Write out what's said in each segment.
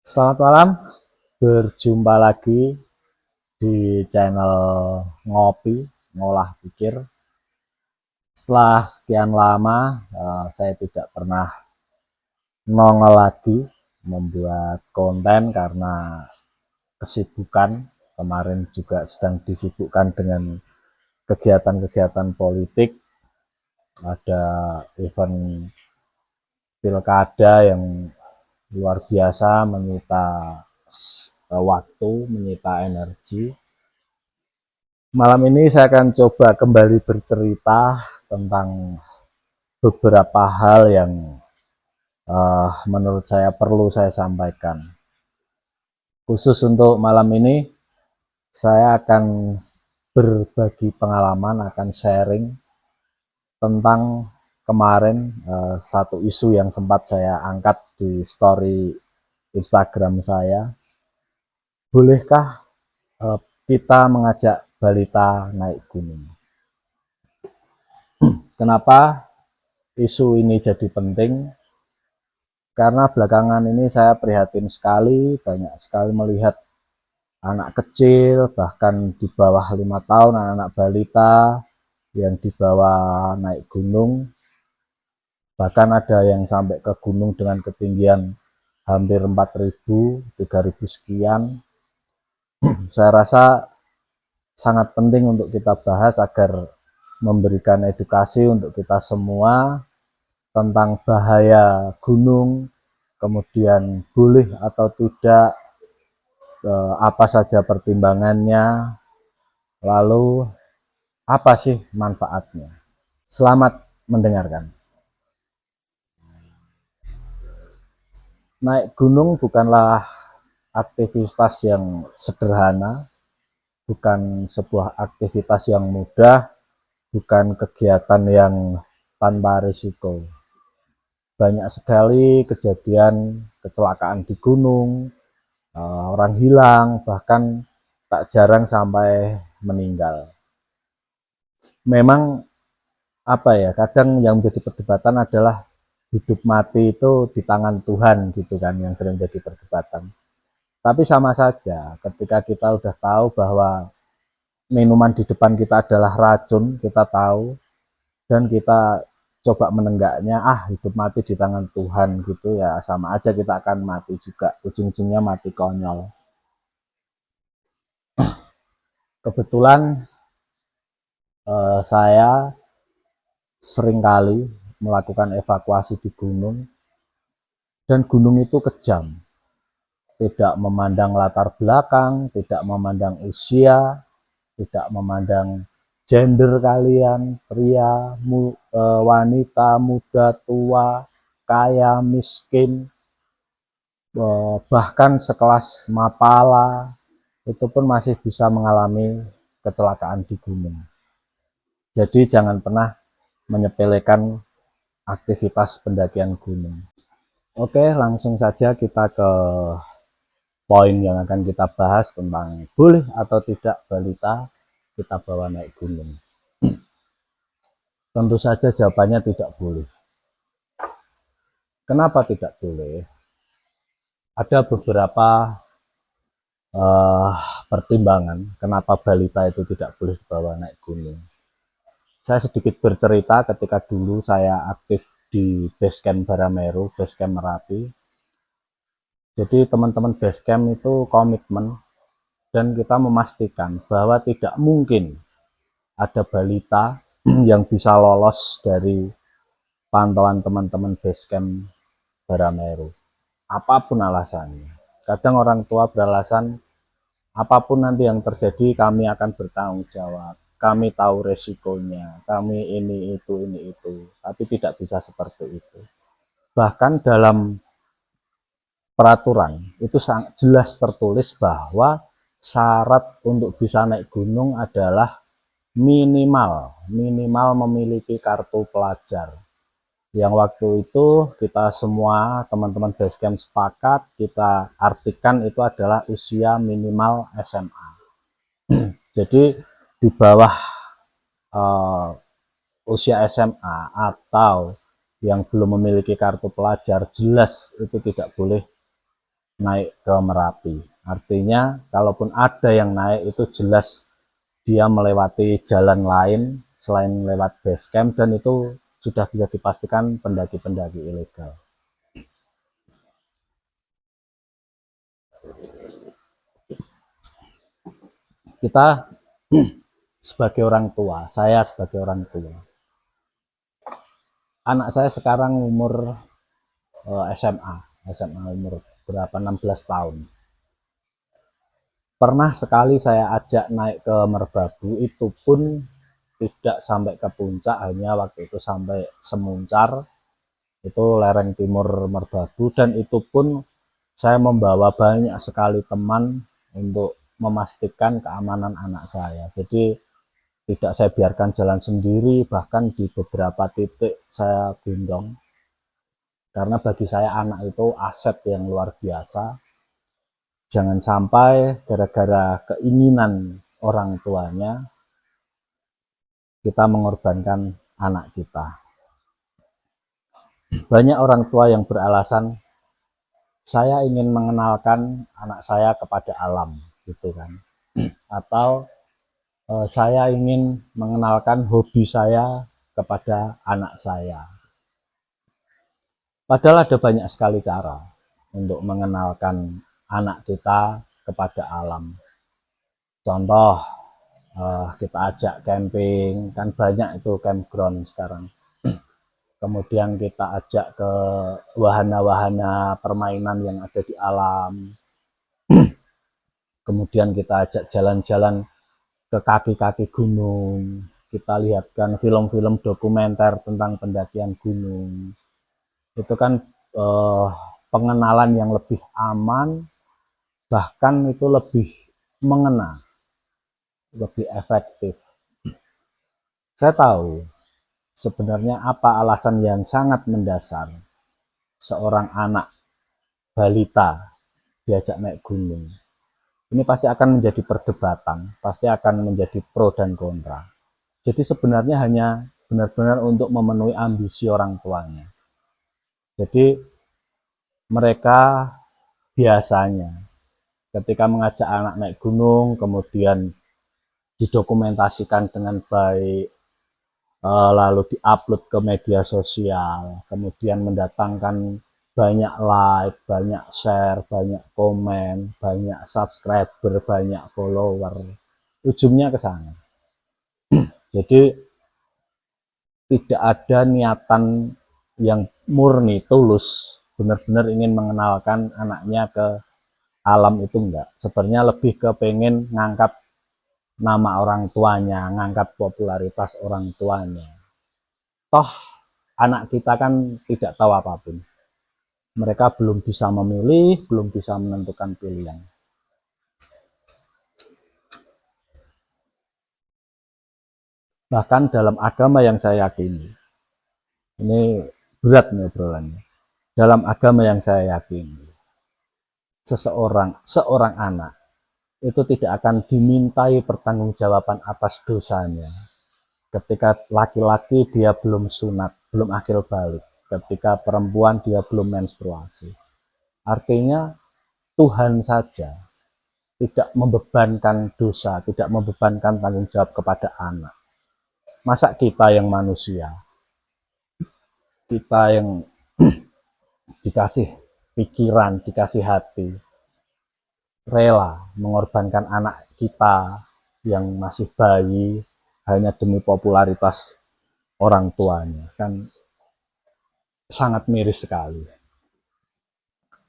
Selamat malam, berjumpa lagi di channel Ngopi, Ngolah Pikir. Setelah sekian lama, saya tidak pernah nongol lagi membuat konten karena kesibukan. Kemarin juga sedang disibukkan dengan kegiatan-kegiatan politik, ada event pilkada yang luar biasa, menyita waktu, menyita energi. Malam ini saya akan coba kembali bercerita tentang beberapa hal yang menurut saya perlu saya sampaikan. Khusus untuk malam ini, saya akan berbagi pengalaman, akan sharing tentang kemarin satu isu yang sempat saya angkat di story Instagram saya. Bolehkah kita mengajak balita naik gunung? Kenapa isu ini jadi penting? Karena belakangan ini saya prihatin sekali, banyak sekali melihat anak kecil, bahkan di bawah 5 tahun, anak-anak balita yang dibawa naik gunung. Bahkan ada yang sampai ke gunung dengan ketinggian hampir 4.000, 3.000 sekian. Saya rasa sangat penting untuk kita bahas agar memberikan edukasi untuk kita semua tentang bahaya gunung, kemudian boleh atau tidak, apa saja pertimbangannya, lalu apa sih manfaatnya. Selamat mendengarkan. Naik gunung bukanlah aktivitas yang sederhana, bukan sebuah aktivitas yang mudah, bukan kegiatan yang tanpa risiko. Banyak sekali kejadian kecelakaan di gunung, orang hilang, bahkan tak jarang sampai meninggal. Memang apa ya, kadang yang menjadi perdebatan adalah hidup mati itu di tangan Tuhan gitu kan, yang sering jadi perdebatan. Tapi sama saja ketika kita udah tahu bahwa minuman di depan kita adalah racun, kita tahu, dan kita coba menenggaknya, hidup mati di tangan Tuhan gitu ya, sama aja kita akan mati juga, ujung-ujungnya mati konyol. Kebetulan saya seringkali melakukan evakuasi di gunung, dan gunung itu kejam, tidak memandang latar belakang, tidak memandang usia, tidak memandang gender kalian, pria, wanita, muda, tua, kaya, miskin, bahkan sekelas Mapala itu pun masih bisa mengalami kecelakaan di gunung. Jadi jangan pernah menyepelekan aktivitas pendakian gunung. Oke, langsung saja kita ke poin yang akan kita bahas tentang boleh atau tidak balita kita bawa naik gunung. Tentu saja jawabannya tidak boleh. Kenapa tidak boleh? Ada beberapa uh, pertimbangan kenapa balita itu tidak boleh dibawa naik gunung. Saya sedikit bercerita ketika dulu saya aktif di Basecamp Barameru, Basecamp Merapi. Jadi teman-teman Basecamp itu komitmen dan kita memastikan bahwa tidak mungkin ada balita yang bisa lolos dari pantauan teman-teman Basecamp Barameru. Apapun alasannya. Kadang orang tua beralasan, apapun nanti yang terjadi kami akan bertanggung jawab. Kami tahu resikonya, kami ini itu. Tapi tidak bisa seperti itu. Bahkan dalam peraturan itu sangat jelas tertulis bahwa syarat untuk bisa naik gunung adalah minimal memiliki kartu pelajar. Yang waktu itu kita semua teman-teman Basecamp sepakat, kita artikan itu adalah usia minimal SMA. Jadi di bawah usia SMA atau yang belum memiliki kartu pelajar, jelas itu tidak boleh naik ke Merapi. Artinya kalaupun ada yang naik itu jelas dia melewati jalan lain selain lewat base camp, dan itu sudah bisa dipastikan pendaki-pendaki ilegal. Kita sebagai orang tua, saya sebagai orang tua, anak saya sekarang umur SMA umur berapa, 16 tahun. Pernah sekali saya ajak naik ke Merbabu, itu pun tidak sampai ke puncak, hanya waktu itu sampai Semuncar, itu lereng timur Merbabu, dan itu pun saya membawa banyak sekali teman untuk memastikan keamanan anak saya. Jadi tidak saya biarkan jalan sendiri, bahkan di beberapa titik saya gendong, karena bagi saya anak itu aset yang luar biasa. Jangan sampai gara-gara keinginan orang tuanya kita mengorbankan anak kita. Banyak orang tua yang beralasan, saya ingin mengenalkan anak saya kepada alam, gitu kan, atau saya ingin mengenalkan hobi saya kepada anak saya. Padahal ada banyak sekali cara untuk mengenalkan anak kita kepada alam. Contoh, kita ajak camping, kan banyak itu campground sekarang. Kemudian kita ajak ke wahana-wahana permainan yang ada di alam. Kemudian kita ajak jalan-jalan ke kaki-kaki gunung. Kita lihatkan film-film dokumenter tentang pendakian gunung. Itu kan pengenalan yang lebih aman, bahkan itu lebih mengena, lebih efektif. Saya tahu sebenarnya apa alasan yang sangat mendasar seorang anak balita diajak naik gunung. Ini pasti akan menjadi perdebatan, pasti akan menjadi pro dan kontra. Jadi sebenarnya hanya benar-benar untuk memenuhi ambisi orang tuanya. Jadi mereka biasanya ketika mengajak anak naik gunung, kemudian didokumentasikan dengan baik, lalu diupload ke media sosial, kemudian mendatangkan banyak like, banyak share, banyak komen, banyak subscriber, banyak follower. Ujungnya ke sana. Jadi tidak ada niatan yang murni, tulus, benar-benar ingin mengenalkan anaknya ke alam, itu enggak. Sebenarnya lebih ke pengen ngangkat nama orang tuanya, ngangkat popularitas orang tuanya. Toh anak kita kan tidak tahu apapun. Mereka belum bisa memilih, belum bisa menentukan pilihan. Bahkan dalam agama yang saya yakini, ini berat nih obrolannya. Dalam agama yang saya yakini, seorang anak itu tidak akan dimintai pertanggungjawaban atas dosanya. Ketika laki-laki dia belum sunat, belum akil balik. Ketika perempuan dia belum menstruasi. Artinya Tuhan saja tidak membebankan dosa, tidak membebankan tanggung jawab kepada anak. Masa kita yang manusia, kita yang dikasih pikiran, dikasih hati, rela mengorbankan anak kita yang masih bayi hanya demi popularitas orang tuanya, kan sangat miris sekali.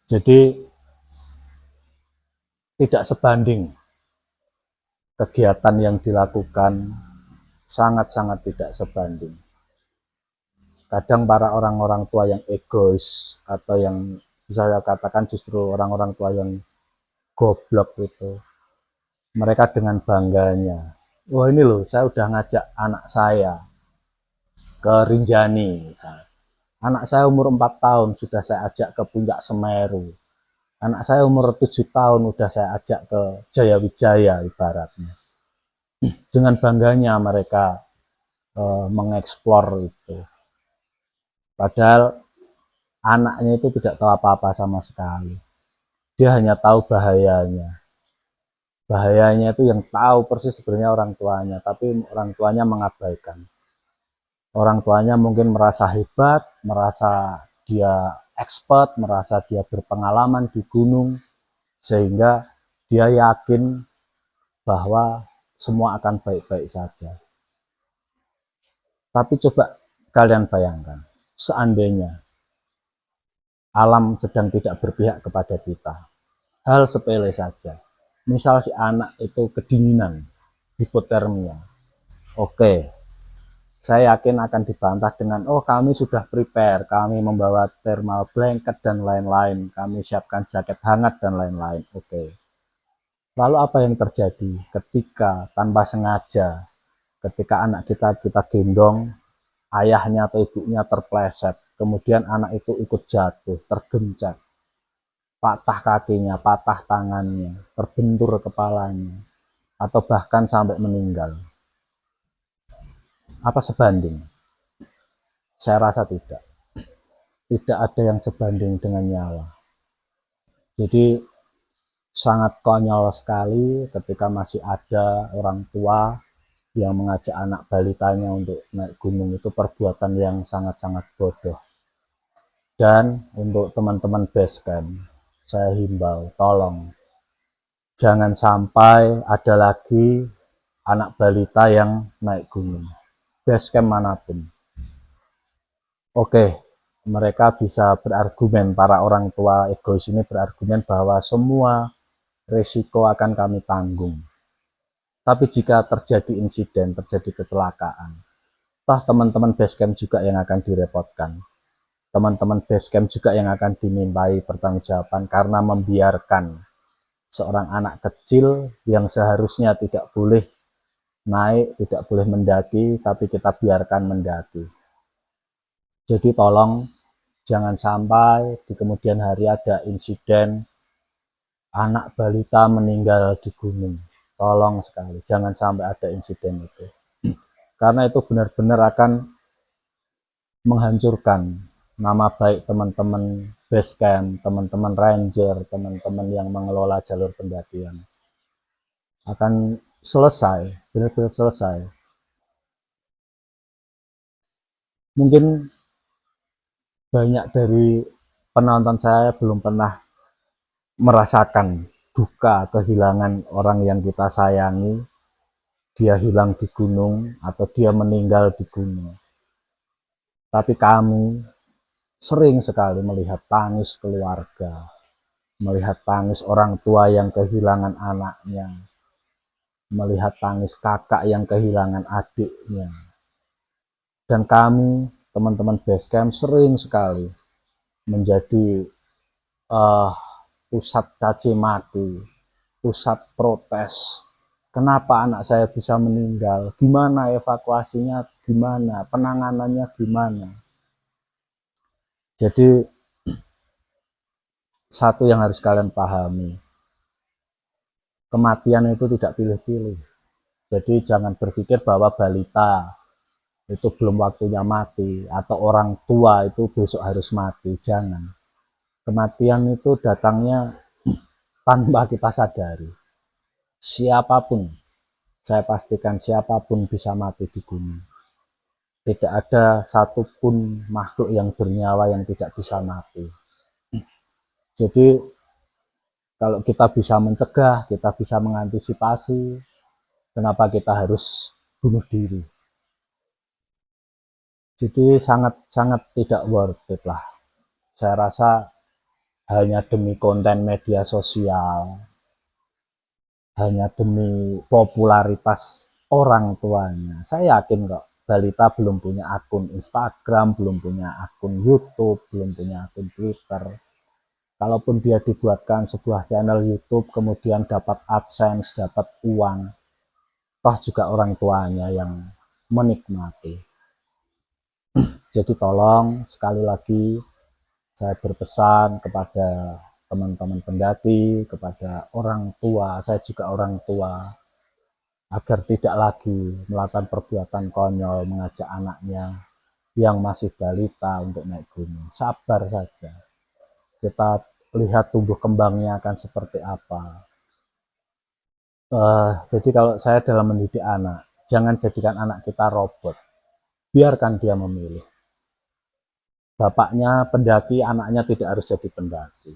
Jadi tidak sebanding kegiatan yang dilakukan, sangat-sangat tidak sebanding. Kadang para orang-orang tua yang egois, atau yang bisa saya katakan justru orang-orang tua yang goblok itu, mereka dengan bangganya, wah ini loh saya udah ngajak anak saya ke Rinjani misalnya. Anak saya umur 4 tahun sudah saya ajak ke puncak Semeru. Anak saya umur 7 tahun udah saya ajak ke Jayawijaya ibaratnya. Dengan bangganya mereka mengeksplor itu. Padahal anaknya itu tidak tahu apa-apa sama sekali. Dia hanya tahu bahayanya. Bahayanya itu yang tahu persis sebenarnya orang tuanya, tapi orang tuanya mengabaikan. Orang tuanya mungkin merasa hebat, merasa dia expert, merasa dia berpengalaman di gunung, sehingga dia yakin bahwa semua akan baik-baik saja. Tapi coba kalian bayangkan, seandainya alam sedang tidak berpihak kepada kita, hal sepele saja. Misal si anak itu kedinginan, hipotermia. Oke, saya yakin akan dibantah dengan, oh kami sudah prepare, kami membawa thermal blanket dan lain-lain, kami siapkan jaket hangat dan lain-lain. Oke. Lalu apa yang terjadi ketika tanpa sengaja, ketika anak kita gendong, ayahnya atau ibunya terpleset, kemudian anak itu ikut jatuh, tergencet, patah kakinya, patah tangannya, terbentur kepalanya, atau bahkan sampai meninggal. Apa sebanding? Saya rasa tidak. Tidak ada yang sebanding dengan nyawa. Jadi sangat konyol sekali ketika masih ada orang tua yang mengajak anak balitanya untuk naik gunung. Itu perbuatan yang sangat-sangat bodoh. Dan untuk teman-teman basecamp, saya himbau, tolong jangan sampai ada lagi anak balita yang naik gunung, basecamp manapun. Oke, mereka bisa berargumen, para orang tua egois ini berargumen bahwa semua risiko akan kami tanggung. Tapi jika terjadi insiden, terjadi kecelakaan, toh teman-teman basecamp juga yang akan direpotkan. Teman-teman basecamp juga yang akan dimintai pertanggungjawaban karena membiarkan seorang anak kecil yang seharusnya tidak boleh naik, tidak boleh mendaki, tapi kita biarkan mendaki. Jadi tolong jangan sampai di kemudian hari ada insiden anak balita meninggal di gunung. Tolong sekali, jangan sampai ada insiden itu. Karena itu benar-benar akan menghancurkan nama baik teman-teman basecamp, teman-teman ranger, teman-teman yang mengelola jalur pendakian. Akan selesai, benar-benar selesai. Mungkin banyak dari penonton saya belum pernah merasakan duka kehilangan orang yang kita sayangi, dia hilang di gunung atau dia meninggal di gunung. Tapi kami sering sekali melihat tangis keluarga, melihat tangis orang tua yang kehilangan anaknya, melihat tangis kakak yang kehilangan adiknya. Dan kami, teman-teman basecamp, sering sekali menjadi pusat caci maki, pusat protes. Kenapa anak saya bisa meninggal? Gimana evakuasinya? Gimana? Penanganannya gimana? Jadi satu yang harus kalian pahami, kematian itu tidak pilih-pilih. Jadi jangan berpikir bahwa balita itu belum waktunya mati atau orang tua itu besok harus mati. Jangan. Kematian itu datangnya tanpa kita sadari. Siapapun, saya pastikan siapapun bisa mati di gunung. Tidak ada satupun makhluk yang bernyawa yang tidak bisa mati. Jadi kalau kita bisa mencegah, kita bisa mengantisipasi, kenapa kita harus bunuh diri? Jadi sangat-sangat tidak worth it lah. Saya rasa hanya demi konten media sosial, hanya demi popularitas orang tuanya. Saya yakin kok balita belum punya akun Instagram, belum punya akun YouTube, belum punya akun Twitter. Kalaupun dia dibuatkan sebuah channel YouTube, kemudian dapat AdSense, dapat uang, toh juga orang tuanya yang menikmati. Jadi tolong sekali lagi saya berpesan kepada teman-teman pendaki, kepada orang tua, saya juga orang tua, agar tidak lagi melakukan perbuatan konyol mengajak anaknya yang masih balita untuk naik gunung. Sabar saja. Kita lihat tumbuh kembangnya akan seperti apa. Jadi kalau saya dalam mendidik anak, jangan jadikan anak kita robot, biarkan dia memilih. Bapaknya pendaki, anaknya tidak harus jadi pendaki.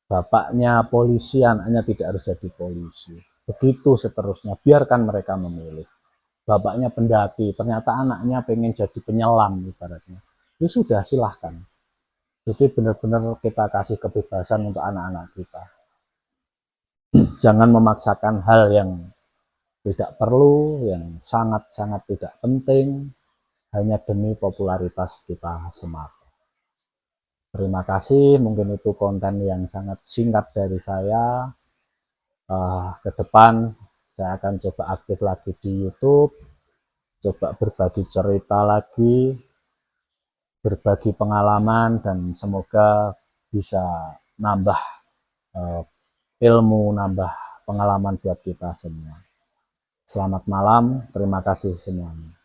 Bapaknya polisi, anaknya tidak harus jadi polisi. Begitu seterusnya, biarkan mereka memilih. Bapaknya pendaki, ternyata anaknya pengen jadi penyelam ibaratnya. Ya sudah, silahkan. Jadi benar-benar kita kasih kebebasan untuk anak-anak kita. Jangan memaksakan hal yang tidak perlu, yang sangat-sangat tidak penting, hanya demi popularitas kita semata. Terima kasih, mungkin itu konten yang sangat singkat dari saya. Ke depan saya akan coba aktif lagi di YouTube, coba berbagi cerita lagi, berbagi pengalaman, dan semoga bisa nambah ilmu, nambah pengalaman buat kita semua. Selamat malam, terima kasih semuanya.